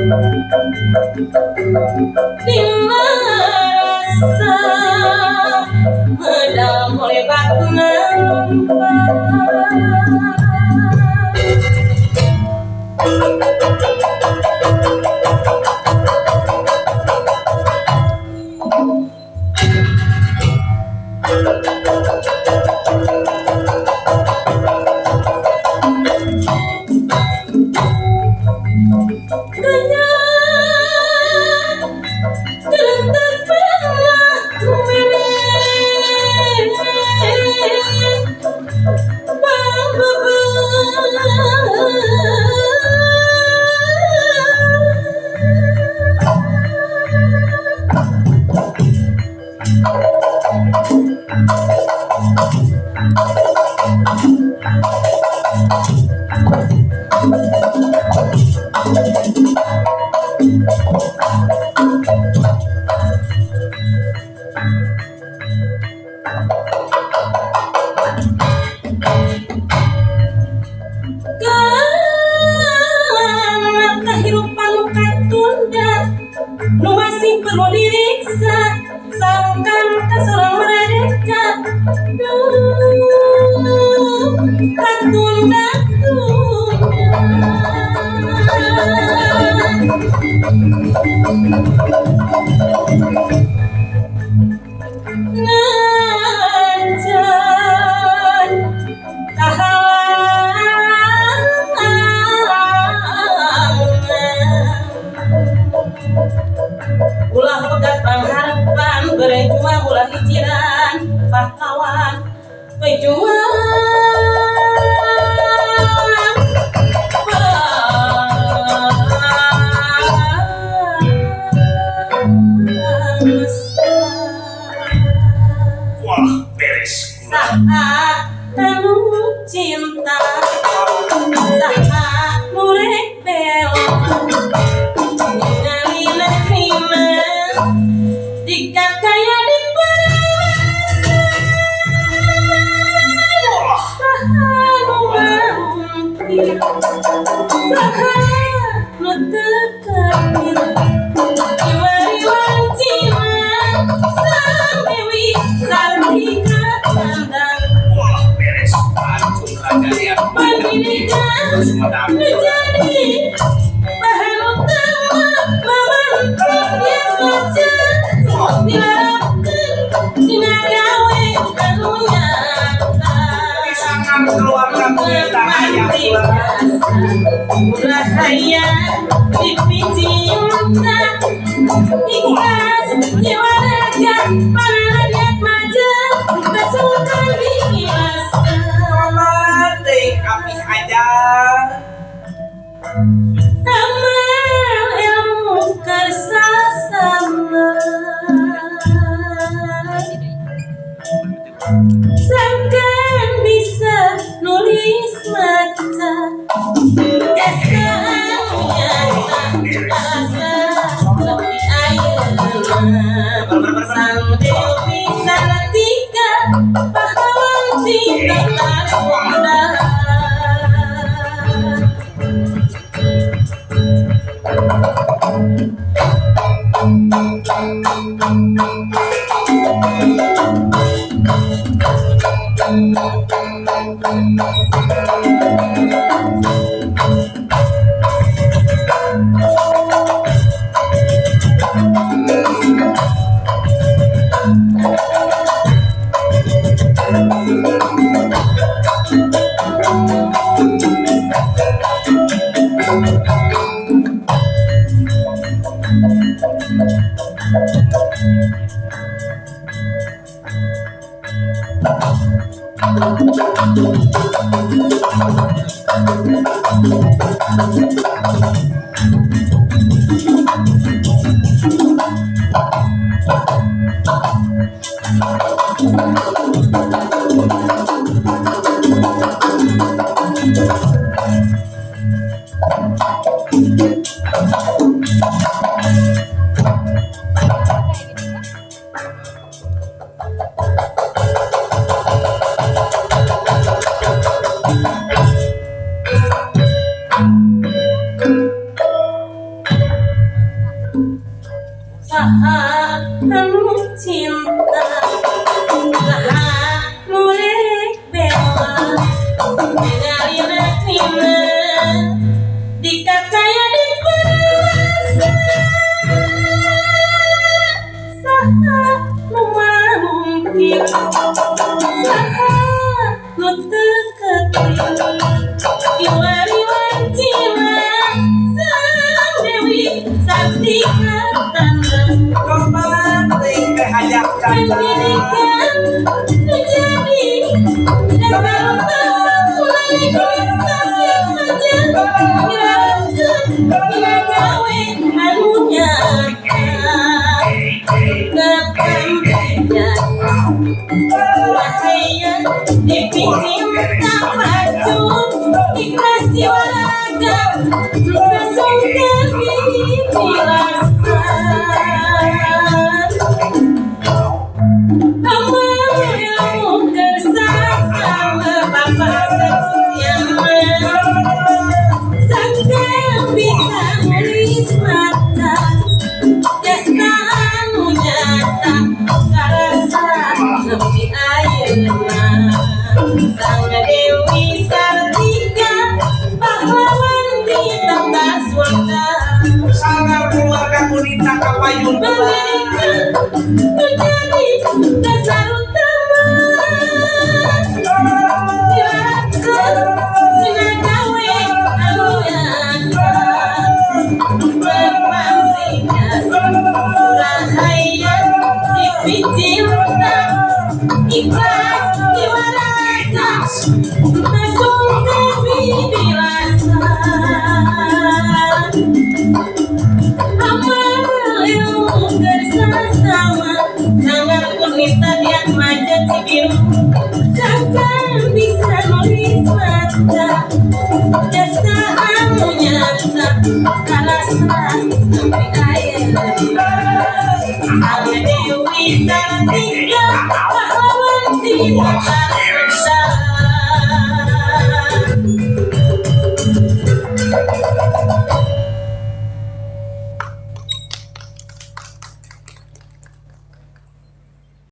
Rasa medal mulai batna kehidupan katunda nu masih perlu diriksa sangkan keserang merdeka katunda najan ulah pegat pengharapan berjuang ulah hijiran pahlawan pejuang Wah, beres. saat anu cinta saat murek belo ngalina terima dikat kaya di sahanu mampir sahanu tekapir iwari-wari cima sampewi sartika kandang Wah, beres. Hancur raga yang pendidikan menjadi bahan utama memanfaat yang baca dilarapkan dengan gawe anu nyata Pisangan keluarga kita ayah Rahaya dipincinta ikhlas jiwa raga panaliat maja besulkan diikhlaskan Ting api aja. amal ilmu kersasana sangkan bisa nulis mata kesannya asa lebih ayeuna sang dewi sartika pahlawan cinta Nakunda cinta Saha mulai bela Mengalir nina Dikataya di perasa Saha nu mungkin Saha nu teu Iwari-wari cina Sang Dewi Sartika Tandang Kepenting kehajak Pendidikan menjadi dasar utama mulai kita saja Bila gawe anunya Kepentingan Rahaya dipinjam tak maju Ikhlas jiwa raga Langsung kami Kamu kersasama Bapak Setiama Sangka bisa nulis mata Jasa anu nyata Karasa nepi ayeuna Sangga Dewi Sartika Pahlawan di tengah swasta sangar keluarga Kunita Kapayun Pendidikan menjadi dasar utama Dilaksanakan dengan gawe anunya Berpangsinya Rahaya dipinjilkan Ikhlas jiwa raga Langsung kami dirasa Amal yang bersama Sangat Kunita dia majat si biru Jangan bisa nulis mata Jasa anu nyata Kalasa sampai air Sang Dewi Sartika Pahlawan di mata